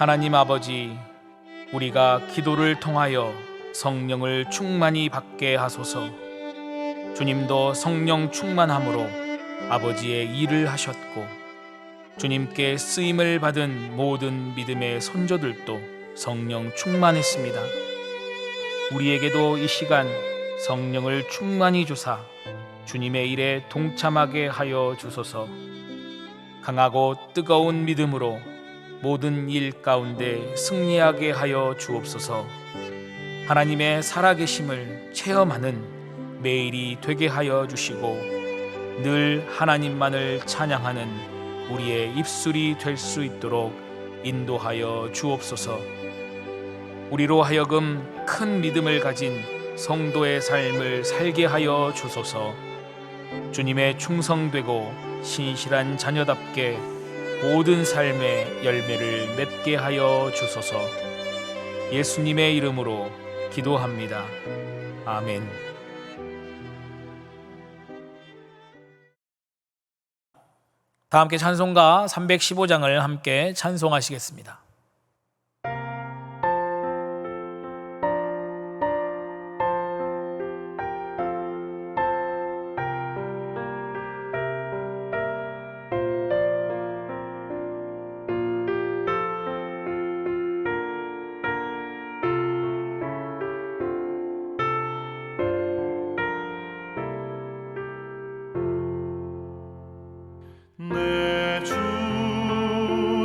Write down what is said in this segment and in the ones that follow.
하나님 아버지, 우리가 기도를 통하여 성령을 충만히 받게 하소서. 주님도 성령 충만함으로 아버지의 일을 하셨고, 주님께 쓰임을 받은 모든 믿음의 선조들도 성령 충만했습니다. 우리에게도 이 시간 성령을 충만히 주사 주님의 일에 동참하게 하여 주소서. 강하고 뜨거운 믿음으로 모든 일 가운데 승리하게 하여 주옵소서. 하나님의 살아계심을 체험하는 매일이 되게 하여 주시고, 늘 하나님만을 찬양하는 우리의 입술이 될 수 있도록 인도하여 주옵소서. 우리로 하여금 큰 믿음을 가진 성도의 삶을 살게 하여 주소서. 주님의 충성되고 신실한 자녀답게 모든 삶의 열매를 맺게 하여 주소서. 예수님의 이름으로 기도합니다. 아멘. 다 함께 찬송가 315장을 함께 찬송하시겠습니다. 내 주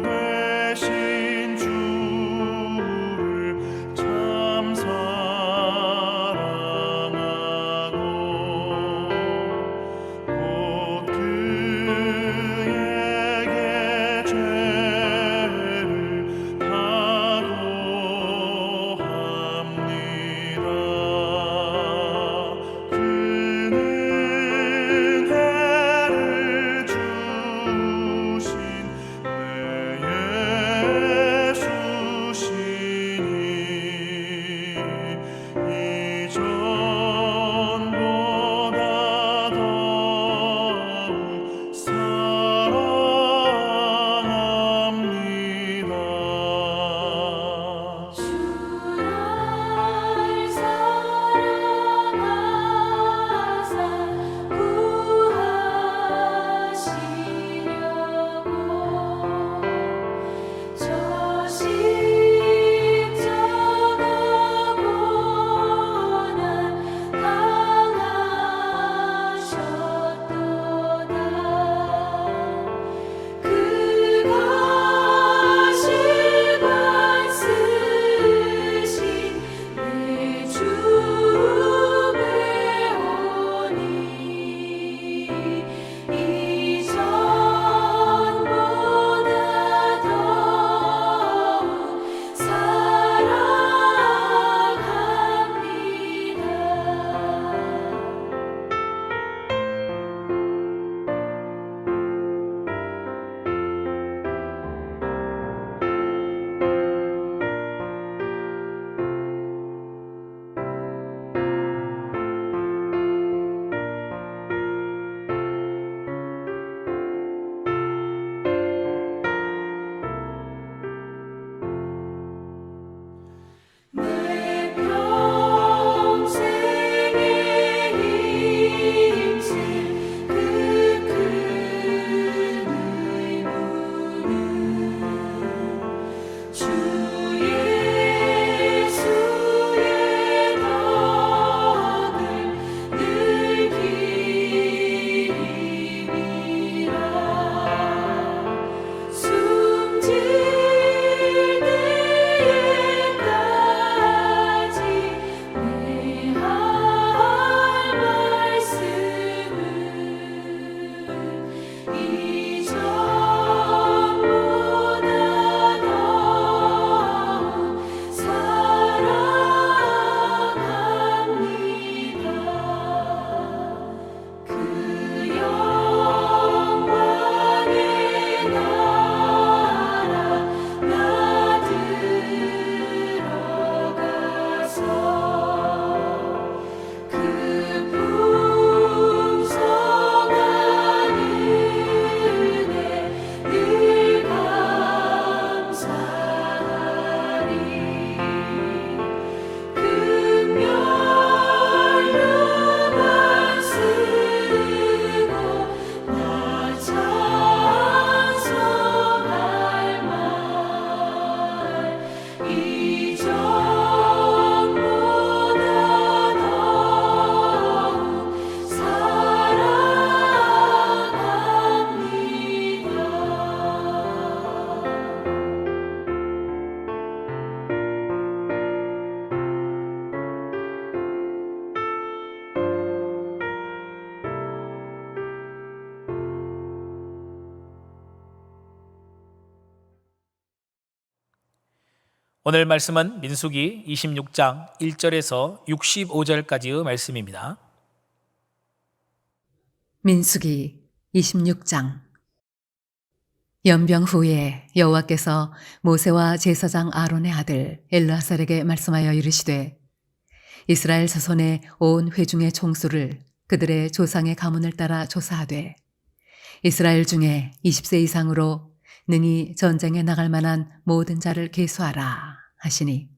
되신 오늘 말씀은 민수기 26장 1절에서 65절까지의 말씀입니다. 민수기 26장. 연병 후에 여호와께서 모세와 제사장 아론의 아들 엘르아살에게 말씀하여 이르시되 이스라엘 자손의 온 회중의 총수를 그들의 조상의 가문을 따라 조사하되 이스라엘 중에 20세 이상으로 능히 전쟁에 나갈 만한 모든 자를 계수하라 하시니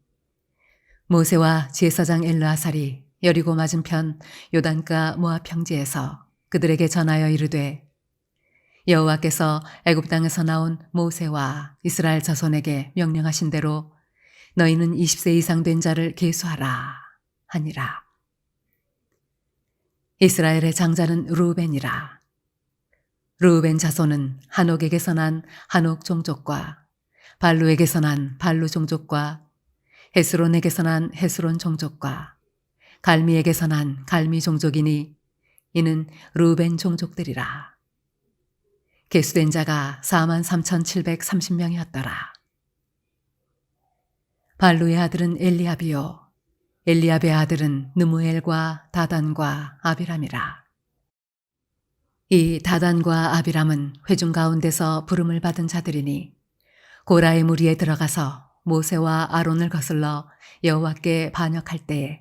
모세와 제사장 엘르아살이 여리고 맞은편 요단가 모압 평지에서 그들에게 전하여 이르되 여호와께서 애굽 땅에서 나온 모세와 이스라엘 자손에게 명령하신 대로 너희는 20세 이상 된 자를 계수하라 하니라. 이스라엘의 장자는 르우벤이라. 르우벤 자손은 한옥에게서 난 한옥 종족과 발루에게서 난 발루 종족과 헤스론에게서 난 헤스론 종족과 갈미에게서 난 갈미 종족이니 이는 르우벤 종족들이라. 계수된 자가 43,730명이었더라. 발루의 아들은 엘리압이요 엘리압의 아들은 느무엘과 다단과 아비람이라. 이 다단과 아비람은 회중 가운데서 부름을 받은 자들이니 고라의 무리에 들어가서 모세와 아론을 거슬러 여호와께 반역할 때에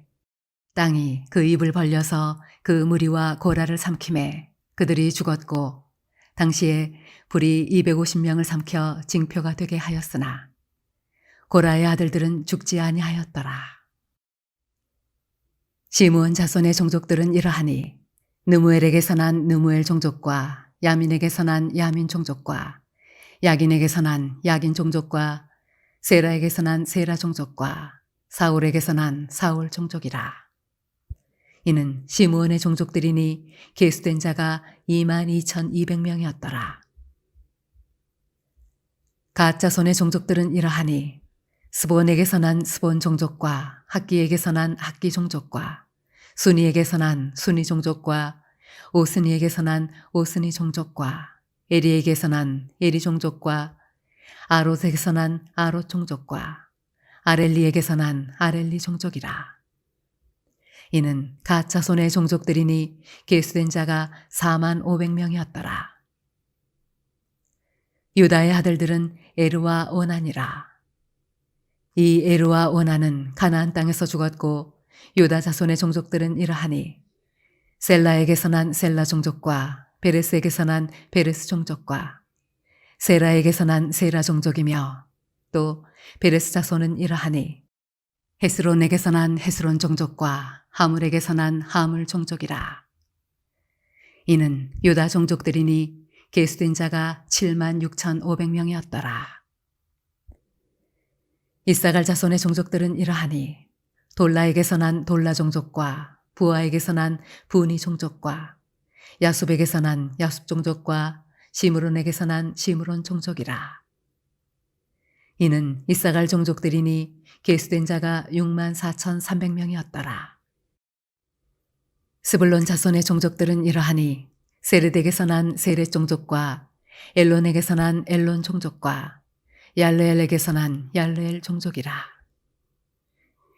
땅이 그 입을 벌려서 그 무리와 고라를 삼키매 그들이 죽었고 당시에 불이 250명을 삼켜 징표가 되게 하였으나 고라의 아들들은 죽지 아니하였더라. 시므온 자손의 종족들은 이러하니 느무엘에게서 난 느무엘 종족과 야민에게서 난 야민 종족과 야긴에게서 난 야긴 종족과 세라에게서 난 세라 종족과 사울에게서 난 사울 종족이라. 이는 시므온의 종족들이니 계수된 자가 22,200명이었더라. 갓 자손의 종족들은 이러하니 스본에게서 난 스본 종족과 학기에게서 난 학기 종족과 순이에게서 난 순이 종족과 오스니에게서 난 오스니 종족과 에리에게서 난 에리 종족과 아롯에게서 난 아롯 종족과 아렐리에게서 난 아렐리 종족이라. 이는 갓 자손의 종족들이니 계수된 자가 45,000명이었더라. 유다의 아들들은 에르와 오난이라. 이 에르와 오난은 가나안 땅에서 죽었고 유다 자손의 종족들은 이러하니 셀라에게서 난 셀라 종족과 베레스에게서 난 베레스 종족과 세라에게서 난 세라 종족이며 또 베레스 자손은 이러하니 헤스론에게서 난 헤스론 종족과 하물에게서 난 하물 종족이라. 이는 유다 종족들이니 계수된 자가 76,500명이었더라. 이사갈 자손의 종족들은 이러하니 돌라에게서 난 돌라 종족과 부아에게서 난 부니 종족과 야숲에게서 난 야숲 종족과 시므론에게서 난 시므론 종족이라. 이는 이사갈 종족들이니 계수된 자가 64,300명이었더라. 스불론 자손의 종족들은 이러하니 세레덱에서 난 세렛 종족과 엘론에게서 난 엘론 종족과 얄르엘에게서 난 얄르엘 종족이라.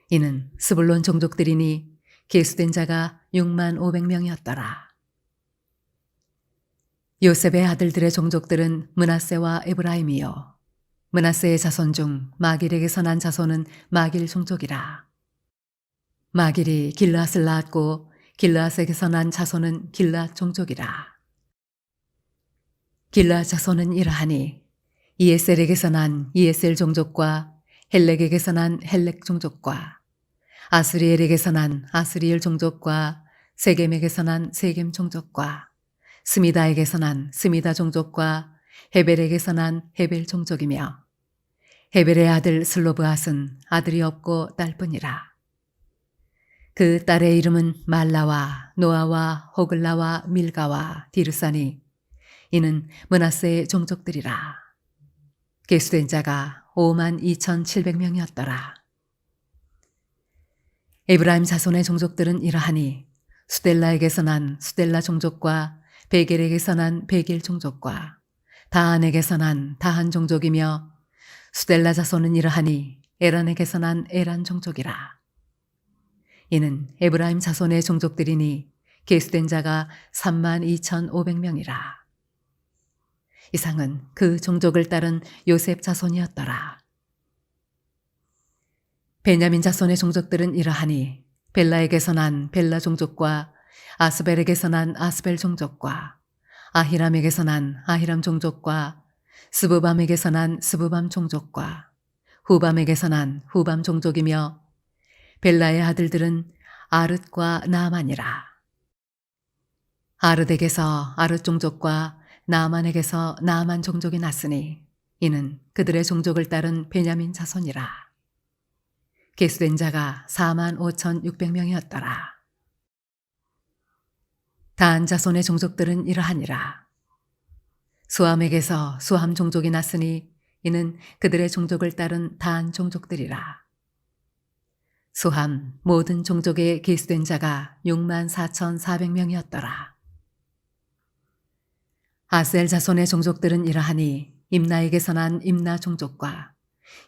이는 스불론 종족들이니 계수된 자가 65,000명이었더라. 요셉의 아들들의 종족들은 므낫세와 에브라임이요 므낫세의 자손 중 마길에게서 난 자손은 마길 종족이라. 마길이 길르앗을 낳았고 길르앗에게서 난 자손은 길르앗 종족이라. 길르앗 자손은 이러하니 이에셀에게서 난 이에셀 종족과 헬렉에게서 난 헬렉 종족과 아스리엘에게서 난 아스리엘 종족과 세겜에게서 난 세겜 종족과 스미다에게서 난 스미다 종족과 헤벨에게서 난 헤벨 종족이며 헤벨의 아들 슬로브앗은 아들이 없고 딸뿐이라. 그 딸의 이름은 말라와 노아와 호글라와 밀가와 디르사니 이는 므낫세의 종족들이라. 계수된 자가 52,700명이었더라. 에브라임 자손의 종족들은 이러하니 수델라에게서 난 수델라 종족과 베겔에게서 난 베겔 종족과 다한에게서 난 다한 종족이며 수델라 자손은 이러하니 에란에게서 난 에란 종족이라. 이는 에브라임 자손의 종족들이니 계수된 자가 32,500명이라. 이상은 그 종족을 따른 요셉 자손이었더라. 베냐민 자손의 종족들은 이러하니 벨라에게서 난 벨라 종족과 아스벨에게서 난 아스벨 종족과 아히람에게서 난 아히람 종족과 스브밤에게서 난 스브밤 종족과 후밤에게서 난 후밤 종족이며 벨라의 아들들은 아릇과 나아만이라. 아르덱에서 아르 종족과 나아만에게서 나아만 종족이 났으니 이는 그들의 종족을 따른 베냐민 자손이라. 계수된 자가 45,600명이었더라. 단 자손의 종족들은 이러하니라. 수함에게서 수함 종족이 났으니 이는 그들의 종족을 따른 단 종족들이라. 수함 모든 종족에 계수된 자가 64,400명이었더라. 아셀 자손의 종족들은 이러하니 임나에게서 난 임나 종족과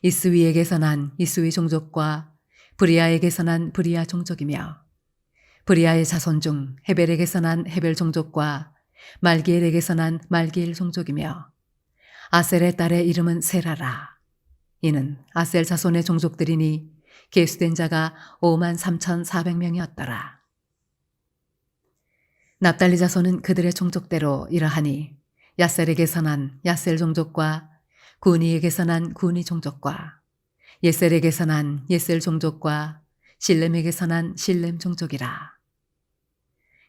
이스위에게서 난 이스위 종족과 브리아에게서 난 브리아 종족이며 브리아의 자손 중 헤벨에게서 난 헤벨 종족과 말기엘에게서 난 말기엘 종족이며 아셀의 딸의 이름은 세라라. 이는 아셀 자손의 종족들이니 계수된 자가 53,400명이었더라. 납달리 자손은 그들의 종족대로 이러하니 야셀에게서 난 야셀 종족과 구니에게서 난 구니 종족과 예셀에게서 난 예셀 종족과 실렘에게서 난 실렘 종족이라.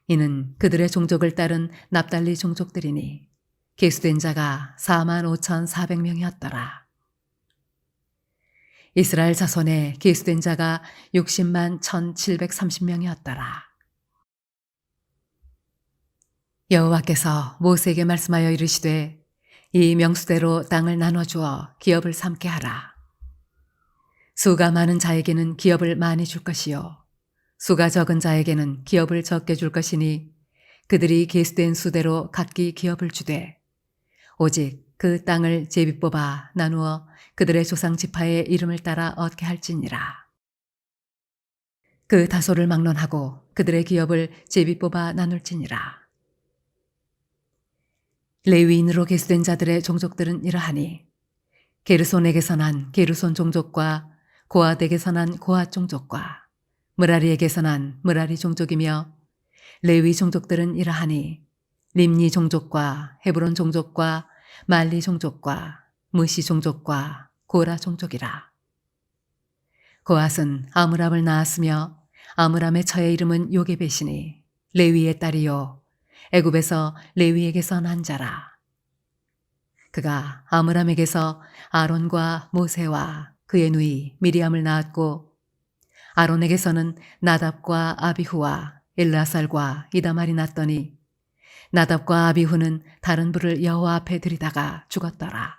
이는 그들의 종족을 따른 납달리 종족들이니 계수된 자가 45,400명이었더라. 이스라엘 자손에 계수된 자가 60만 1,730명이었더라. 여호와께서 모세에게 말씀하여 이르시되 이 명수대로 땅을 나눠주어 기업을 삼게 하라. 수가 많은 자에게는 기업을 많이 줄 것이요 수가 적은 자에게는 기업을 적게 줄 것이니 그들이 계수된 수대로 각기 기업을 주되 오직 그 땅을 제비 뽑아 나누어 그들의 조상 지파의 이름을 따라 얻게 할지니라. 그 다소를 막론하고 그들의 기업을 제비 뽑아 나눌지니라. 레위인으로 계수된 자들의 종족들은 이러하니 게르손에게서 난 게르손 종족과 고앗에게서 난 고앗 종족과 므라리에게서 난 므라리 종족이며 레위 종족들은 이러하니 림니 종족과 헤브론 종족과 말리 종족과 무시 종족과 고라 종족이라. 고앗은 아므람을 낳았으며 아므람의 처의 이름은 요게벳이니 레위의 딸이요 애굽에서 레위에게서 난 자라. 그가 아므람에게서 아론과 모세와 그의 누이 미리암을 낳았고 아론에게서는 나답과 아비후와 엘르아살과 이다말이 났더니 나답과 아비후는 다른 불을 여호와 앞에 들이다가 죽었더라.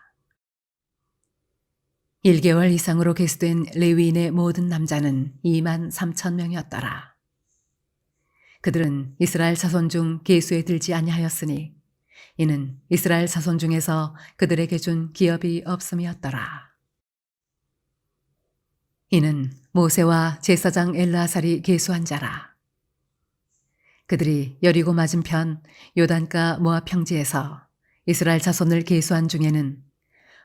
1개월 이상으로 계수된 레위인의 모든 남자는 23,000명이었더라. 그들은 이스라엘 자손 중 계수에 들지 아니하였으니 이는 이스라엘 자손 중에서 그들에게 준 기업이 없음이었더라. 이는 모세와 제사장 엘르아살이 계수한 자라. 그들이 여리고 맞은편 요단가 모압 평지에서 이스라엘 자손을 계수한 중에는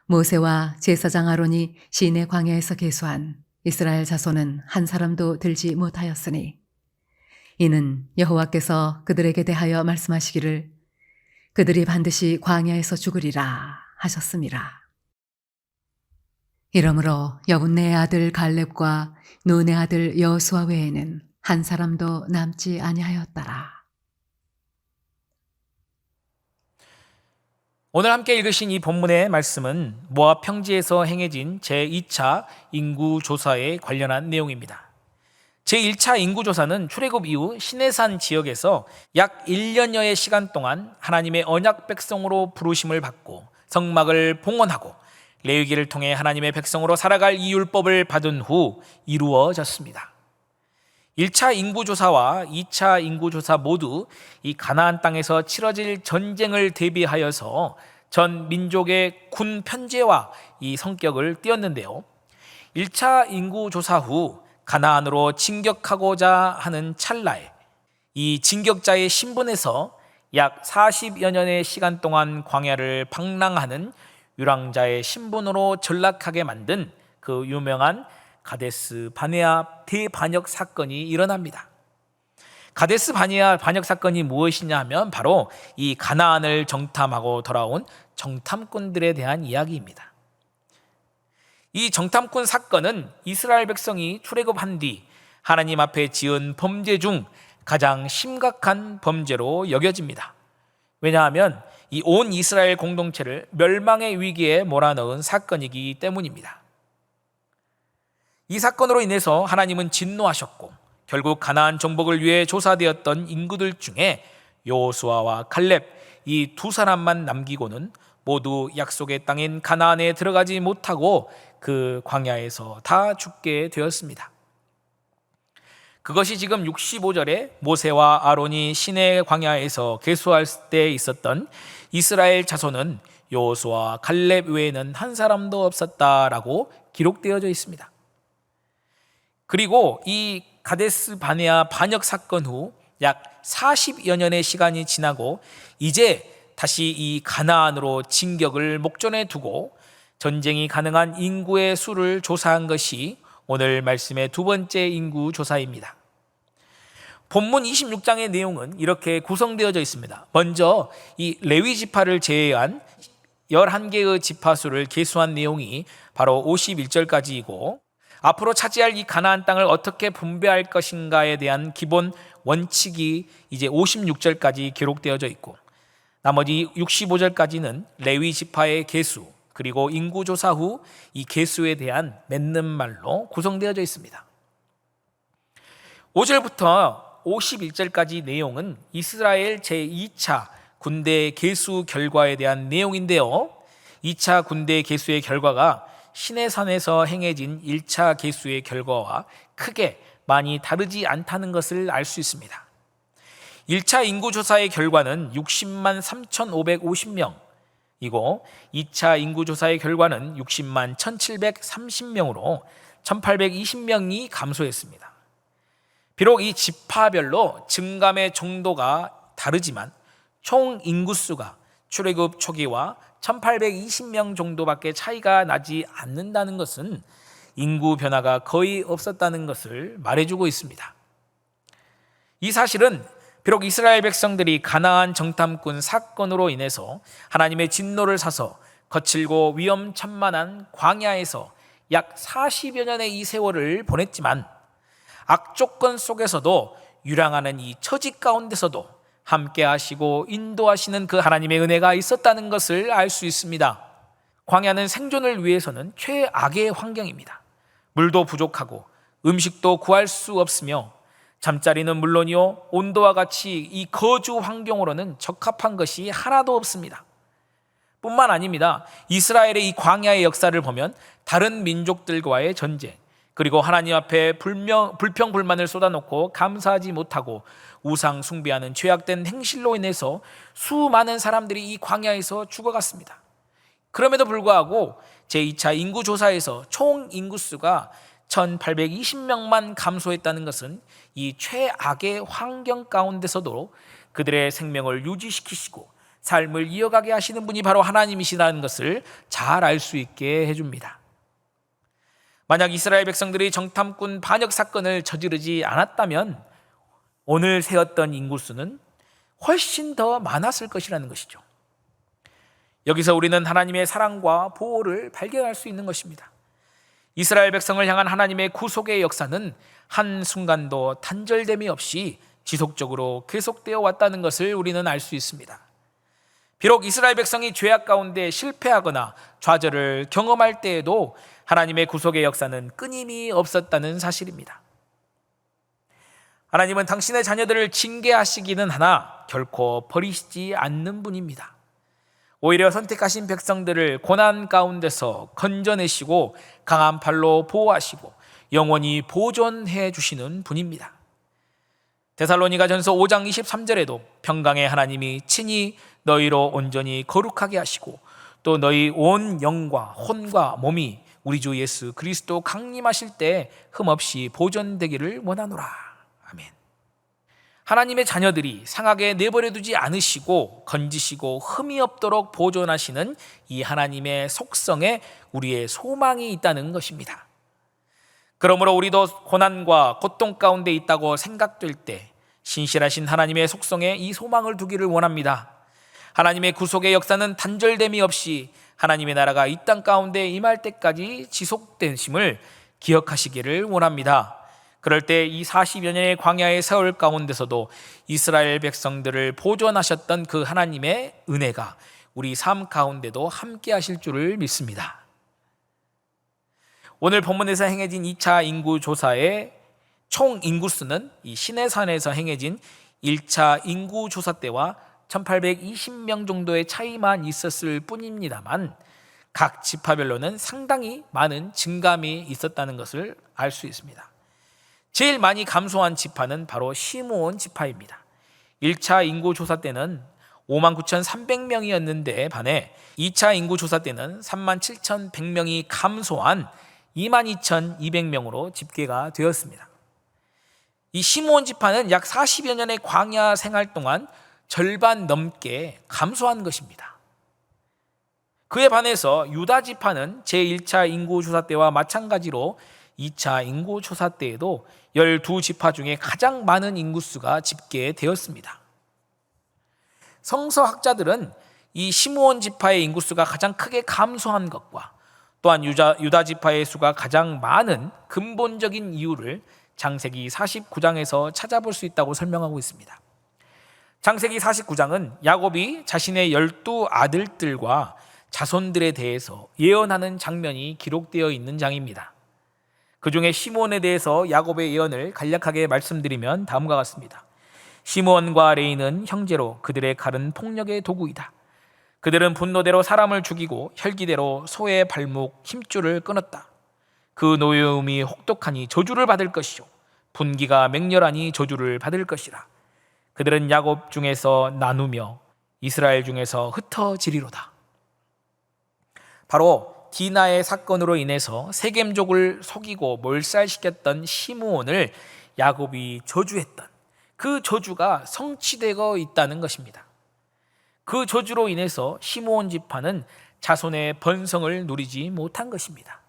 모세와 제사장 아론이 시내 광야에서 계수한 이스라엘 자손은 한 사람도 들지 못하였으니 이는 여호와께서 그들에게 대하여 말씀하시기를 그들이 반드시 광야에서 죽으리라 하셨음이라. 이러므로 여분네의 아들 갈렙과 눈의 아들 여호수아 외에는 한 사람도 남지 아니하였더라. 오늘 함께 읽으신 이 본문의 말씀은 모압 평지에서 행해진 제2차 인구조사에 관련한 내용입니다. 제1차 인구조사는 출애굽 이후 시내산 지역에서 약 1년여의 시간 동안 하나님의 언약 백성으로 부르심을 받고 성막을 봉헌하고 레위기를 통해 하나님의 백성으로 살아갈 이 율법을 받은 후 이루어졌습니다. 1차 인구조사와 2차 인구조사 모두 이 가나안 땅에서 치러질 전쟁을 대비하여서 전 민족의 군 편제와 이 성격을 띄었는데요. 1차 인구 조사 후 가나안으로 진격하고자 하는 찰나에 이 진격자의 신분에서 약 40여 년의 시간 동안 광야를 방랑하는 유랑자의 신분으로 전락하게 만든 그 유명한 가데스 바네아 대반역 사건이 일어납니다. 가데스 바네아 반역 사건이 무엇이냐 하면 바로 이 가나안을 정탐하고 돌아온 정탐꾼들에 대한 이야기입니다. 이 정탐꾼 사건은 이스라엘 백성이 출애굽한 뒤 하나님 앞에 지은 범죄 중 가장 심각한 범죄로 여겨집니다. 왜냐하면 이 온 이스라엘 공동체를 멸망의 위기에 몰아넣은 사건이기 때문입니다. 이 사건으로 인해서 하나님은 진노하셨고 결국 가나안 정복을 위해 조사되었던 인구들 중에 여호수아와 칼렙 이 두 사람만 남기고는 모두 약속의 땅인 가나안에 들어가지 못하고 그 광야에서 다 죽게 되었습니다. 그것이 지금 65절에 모세와 아론이 시내 광야에서 계수할 때 있었던 이스라엘 자손은 여호수아와 칼렙 외에는 한 사람도 없었다라고 기록되어져 있습니다. 그리고 이 가데스 바네아 반역 사건 후 약 40여 년의 시간이 지나고 이제 다시 이 가나안으로 진격을 목전에 두고 전쟁이 가능한 인구의 수를 조사한 것이 오늘 말씀의 두 번째 인구 조사입니다. 본문 26장의 내용은 이렇게 구성되어져 있습니다. 먼저 이 레위 지파를 제외한 11개의 지파수를 계수한 내용이 바로 51절까지이고 앞으로 차지할 이 가나안 땅을 어떻게 분배할 것인가에 대한 기본 원칙이 이제 56절까지 기록되어져 있고 나머지 65절까지는 레위 지파의 계수 그리고 인구 조사 후 이 계수에 대한 맺는 말로 구성되어져 있습니다. 5절부터 51절까지 내용은 이스라엘 제2차 군대 계수 결과에 대한 내용인데요. 2차 군대 계수의 결과가 시내산에서 행해진 1차 계수의 결과와 크게 많이 다르지 않다는 것을 알 수 있습니다. 1차 인구조사의 결과는 60만 3,550명이고 2차 인구조사의 결과는 60만 1,730명으로 1,820명이 감소했습니다. 비록 이 지파별로 증감의 정도가 다르지만 총 인구수가 출애굽 초기와 1,820명 정도밖에 차이가 나지 않는다는 것은 인구 변화가 거의 없었다는 것을 말해주고 있습니다. 이 사실은 비록 이스라엘 백성들이 가나안 정탐꾼 사건으로 인해서 하나님의 진노를 사서 거칠고 위험천만한 광야에서 약 40여 년의 이 세월을 보냈지만 악조건 속에서도 유랑하는 이 처지 가운데서도 함께 하시고 인도하시는 그 하나님의 은혜가 있었다는 것을 알 수 있습니다. 광야는 생존을 위해서는 최악의 환경입니다. 물도 부족하고 음식도 구할 수 없으며 잠자리는 물론이요 온도와 같이 이 거주 환경으로는 적합한 것이 하나도 없습니다. 뿐만 아닙니다. 이스라엘의 이 광야의 역사를 보면 다른 민족들과의 전쟁 그리고 하나님 앞에 불평불만을 쏟아놓고 감사하지 못하고 우상 숭배하는 죄악된 행실로 인해서 수많은 사람들이 이 광야에서 죽어갔습니다. 그럼에도 불구하고 제2차 인구조사에서 총 인구수가 1,820명만 감소했다는 것은 이 최악의 환경 가운데서도 그들의 생명을 유지시키시고 삶을 이어가게 하시는 분이 바로 하나님이시라는 것을 잘 알 수 있게 해줍니다. 만약 이스라엘 백성들이 정탐꾼 반역 사건을 저지르지 않았다면 오늘 세웠던 인구수는 훨씬 더 많았을 것이라는 것이죠. 여기서 우리는 하나님의 사랑과 보호를 발견할 수 있는 것입니다. 이스라엘 백성을 향한 하나님의 구속의 역사는 한순간도 단절됨이 없이 지속적으로 계속되어 왔다는 것을 우리는 알 수 있습니다. 비록 이스라엘 백성이 죄악 가운데 실패하거나 좌절을 경험할 때에도 하나님의 구속의 역사는 끊임이 없었다는 사실입니다. 하나님은 당신의 자녀들을 징계하시기는 하나 결코 버리시지 않는 분입니다. 오히려 선택하신 백성들을 고난 가운데서 건져내시고 강한 팔로 보호하시고 영원히 보존해 주시는 분입니다. 데살로니가전서 5장 23절에도 평강의 하나님이 친히 너희로 온전히 거룩하게 하시고 또 너희 온 영과 혼과 몸이 우리 주 예수 그리스도 강림하실 때 흠없이 보존되기를 원하노라. 아멘. 하나님의 자녀들이 상하게 내버려 두지 않으시고 건지시고 흠이 없도록 보존하시는 이 하나님의 속성에 우리의 소망이 있다는 것입니다. 그러므로 우리도 고난과 고통 가운데 있다고 생각될 때 신실하신 하나님의 속성에 이 소망을 두기를 원합니다. 하나님의 구속의 역사는 단절됨이 없이 하나님의 나라가 이 땅 가운데 임할 때까지 지속되심을 기억하시기를 원합니다. 그럴 때 이 40여 년의 광야의 세월 가운데서도 이스라엘 백성들을 보존하셨던 그 하나님의 은혜가 우리 삶 가운데도 함께 하실 줄을 믿습니다. 오늘 본문에서 행해진 2차 인구조사의 총 인구수는 이 시내산에서 행해진 1차 인구조사 때와 1820명 정도의 차이만 있었을 뿐입니다만 각 지파별로는 상당히 많은 증감이 있었다는 것을 알 수 있습니다. 제일 많이 감소한 지파는 바로 시므온 지파입니다. 1차 인구조사 때는 59,300명이었는데 반해 2차 인구조사 때는 37,100명이 감소한 22,200명으로 집계가 되었습니다. 이 시므온 지파는 약 40여 년의 광야 생활 동안 절반 넘게 감소한 것입니다. 그에 반해서 유다 지파는 제1차 인구조사 때와 마찬가지로 2차 인구조사 때에도 12지파 중에 가장 많은 인구수가 집계되었습니다. 성서학자들은 이 시므온 지파의 인구수가 가장 크게 감소한 것과 또한 유다 지파의 수가 가장 많은 근본적인 이유를 창세기 49장에서 찾아볼 수 있다고 설명하고 있습니다. 창세기 49장은 야곱이 자신의 12아들들과 자손들에 대해서 예언하는 장면이 기록되어 있는 장입니다. 그 중에 시므온에 대해서 야곱의 예언을 간략하게 말씀드리면 다음과 같습니다. 시므온과 레이는 형제로 그들의 칼은 폭력의 도구이다. 그들은 분노대로 사람을 죽이고 혈기대로 소의 발목 힘줄을 끊었다. 그 노여움이 혹독하니 저주를 받을 것이요 분기가 맹렬하니 저주를 받을 것이라. 그들은 야곱 중에서 나누며 이스라엘 중에서 흩어지리로다. 바로 디나의 사건으로 인해서 세겜족을 속이고 몰살시켰던 시므온을 야곱이 저주했던 그 저주가 성취되고 있다는 것입니다. 그 저주로 인해서 시므온 지파는 자손의 번성을 누리지 못한 것입니다.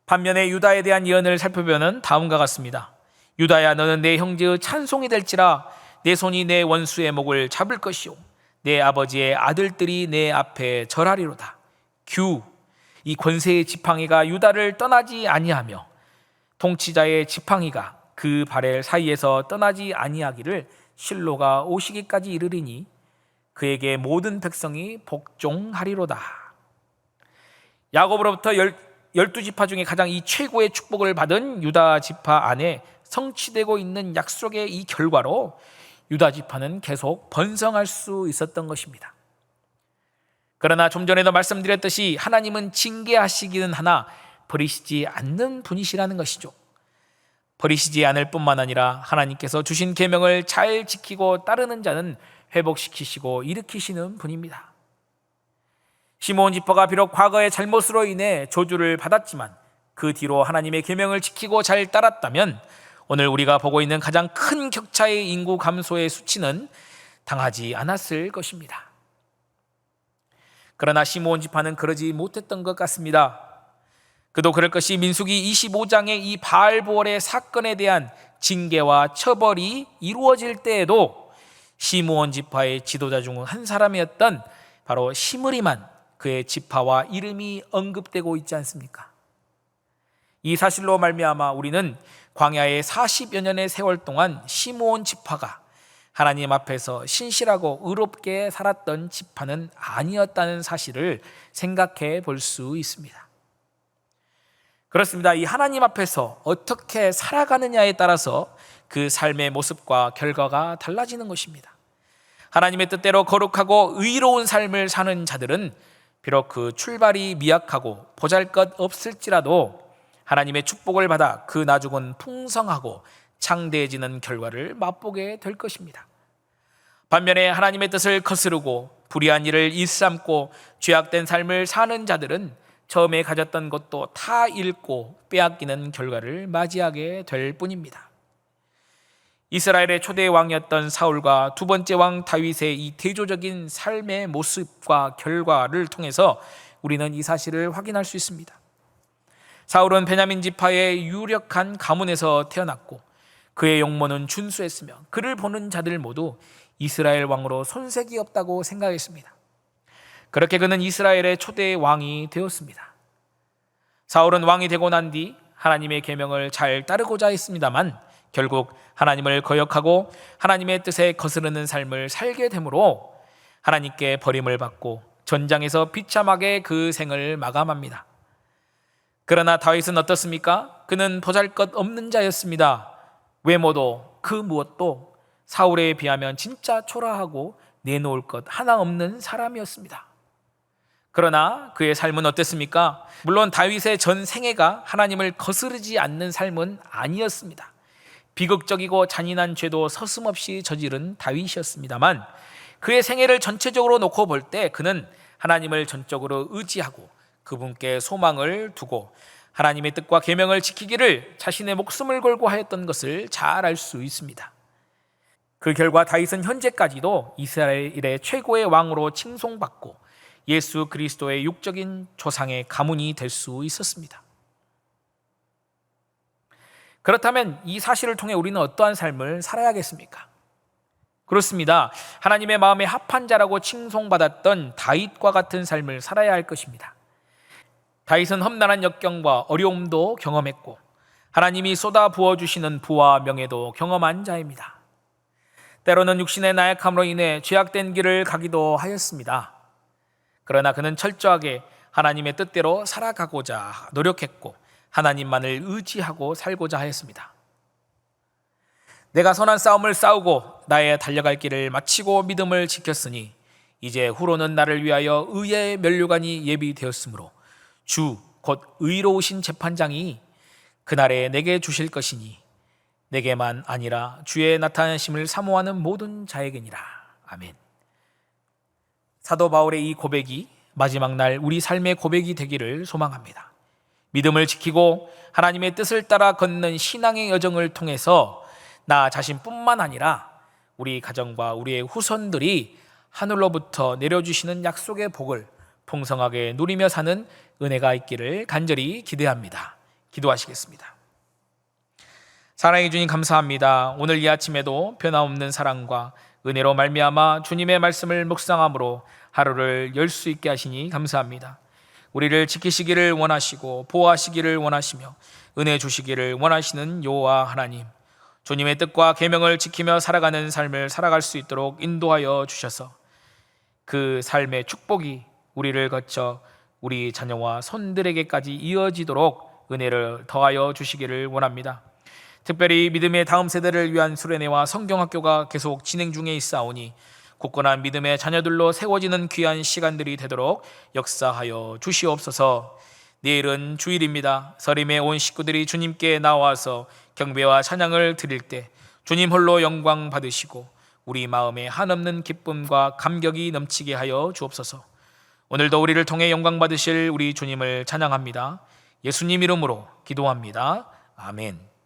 반면에 유다에 대한 예언을 살펴보면 다음과 같습니다. 유다야, 너는 내 형제의 찬송이 될지라. 내 손이 내 원수의 목을 잡을 것이요 내 아버지의 아들들이 내 앞에 절하리로다. 이 권세의 지팡이가 유다를 떠나지 아니하며 통치자의 지팡이가 그 발의 사이에서 떠나지 아니하기를 실로가 오시기까지 이르리니 그에게 모든 백성이 복종하리로다. 야곱으로부터 12지파 중에 가장 이 최고의 축복을 받은 유다 지파 안에 성취되고 있는 약속의 이 결과로 유다 지파는 계속 번성할 수 있었던 것입니다. 그러나 좀 전에도 말씀드렸듯이 하나님은 징계하시기는 하나 버리시지 않는 분이시라는 것이죠. 버리시지 않을 뿐만 아니라 하나님께서 주신 계명을 잘 지키고 따르는 자는 회복시키시고 일으키시는 분입니다. 시므온 지파가 비록 과거의 잘못으로 인해 저주를 받았지만 그 뒤로 하나님의 계명을 지키고 잘 따랐다면 오늘 우리가 보고 있는 가장 큰 격차의 인구 감소의 수치는 당하지 않았을 것입니다. 그러나 시므온 지파는 그러지 못했던 것 같습니다. 그도 그럴 것이 민수기 25장의 이 바알보올의 사건에 대한 징계와 처벌이 이루어질 때에도 시므온 지파의 지도자 중 한 사람이었던 바로 시므리만 그의 지파와 이름이 언급되고 있지 않습니까? 이 사실로 말미암아 우리는 광야의 40여 년의 세월 동안 시므온 지파가 하나님 앞에서 신실하고 의롭게 살았던 지파는 아니었다는 사실을 생각해 볼 수 있습니다. 그렇습니다. 이 하나님 앞에서 어떻게 살아가느냐에 따라서 그 삶의 모습과 결과가 달라지는 것입니다. 하나님의 뜻대로 거룩하고 의로운 삶을 사는 자들은 비록 그 출발이 미약하고 보잘것없을지라도 하나님의 축복을 받아 그 나중은 풍성하고 창대해지는 결과를 맛보게 될 것입니다. 반면에 하나님의 뜻을 거스르고 불의한 일을 일삼고 죄악된 삶을 사는 자들은 처음에 가졌던 것도 다 잃고 빼앗기는 결과를 맞이하게 될 뿐입니다. 이스라엘의 초대 왕이었던 사울과 두 번째 왕 다윗의 이 대조적인 삶의 모습과 결과를 통해서 우리는 이 사실을 확인할 수 있습니다. 사울은 베냐민 지파의 유력한 가문에서 태어났고 그의 용모는 준수했으며 그를 보는 자들 모두 이스라엘 왕으로 손색이 없다고 생각했습니다. 그렇게 그는 이스라엘의 초대 왕이 되었습니다. 사울은 왕이 되고 난 뒤 하나님의 계명을 잘 따르고자 했습니다만 결국 하나님을 거역하고 하나님의 뜻에 거스르는 삶을 살게 되므로 하나님께 버림을 받고 전장에서 비참하게 그 생을 마감합니다. 그러나 다윗은 어떻습니까? 그는 보잘것없는 자였습니다. 외모도 그 무엇도 사울에 비하면 진짜 초라하고 내놓을 것 하나 없는 사람이었습니다. 그러나 그의 삶은 어땠습니까? 물론 다윗의 전 생애가 하나님을 거스르지 않는 삶은 아니었습니다. 비극적이고 잔인한 죄도 서슴없이 저지른 다윗이었습니다만 그의 생애를 전체적으로 놓고 볼 때 그는 하나님을 전적으로 의지하고 그분께 소망을 두고 하나님의 뜻과 계명을 지키기를 자신의 목숨을 걸고 하였던 것을 잘 알 수 있습니다. 그 결과 다윗은 현재까지도 이스라엘의 최고의 왕으로 칭송받고 예수 그리스도의 육적인 조상의 가문이 될 수 있었습니다. 그렇다면 이 사실을 통해 우리는 어떠한 삶을 살아야겠습니까? 그렇습니다. 하나님의 마음에 합한 자라고 칭송받았던 다윗과 같은 삶을 살아야 할 것입니다. 다윗은 험난한 역경과 어려움도 경험했고 하나님이 쏟아 부어주시는 부와 명예도 경험한 자입니다. 때로는 육신의 나약함으로 인해 죄악된 길을 가기도 하였습니다. 그러나 그는 철저하게 하나님의 뜻대로 살아가고자 노력했고 하나님만을 의지하고 살고자 하였습니다. 내가 선한 싸움을 싸우고 나의 달려갈 길을 마치고 믿음을 지켰으니 이제 후로는 나를 위하여 의의 면류관이 예비되었으므로 주 곧 의로우신 재판장이 그날에 내게 주실 것이니 내게만 아니라 주의 나타나심을 사모하는 모든 자에게니라. 아멘. 사도 바울의 이 고백이 마지막 날 우리 삶의 고백이 되기를 소망합니다. 믿음을 지키고 하나님의 뜻을 따라 걷는 신앙의 여정을 통해서 나 자신뿐만 아니라 우리 가정과 우리의 후손들이 하늘로부터 내려주시는 약속의 복을 풍성하게 누리며 사는 은혜가 있기를 간절히 기대합니다. 기도하시겠습니다. 사랑해 주님 감사합니다. 오늘 이 아침에도 변함없는 사랑과 은혜로 말미암아 주님의 말씀을 묵상함으로 하루를 열 수 있게 하시니 감사합니다. 우리를 지키시기를 원하시고 보호하시기를 원하시며 은혜 주시기를 원하시는 여호와 하나님, 주님의 뜻과 계명을 지키며 살아가는 삶을 살아갈 수 있도록 인도하여 주셔서 그 삶의 축복이 우리를 거쳐 우리 자녀와 손들에게까지 이어지도록 은혜를 더하여 주시기를 원합니다. 특별히 믿음의 다음 세대를 위한 수련회와 성경학교가 계속 진행 중에 있사오니 굳건한 믿음의 자녀들로 세워지는 귀한 시간들이 되도록 역사하여 주시옵소서. 내일은 주일입니다. 설임에 온 식구들이 주님께 나와서 경배와 찬양을 드릴 때 주님 홀로 영광 받으시고 우리 마음에 한없는 기쁨과 감격이 넘치게 하여 주옵소서. 오늘도 우리를 통해 영광 받으실 우리 주님을 찬양합니다. 예수님 이름으로 기도합니다. 아멘.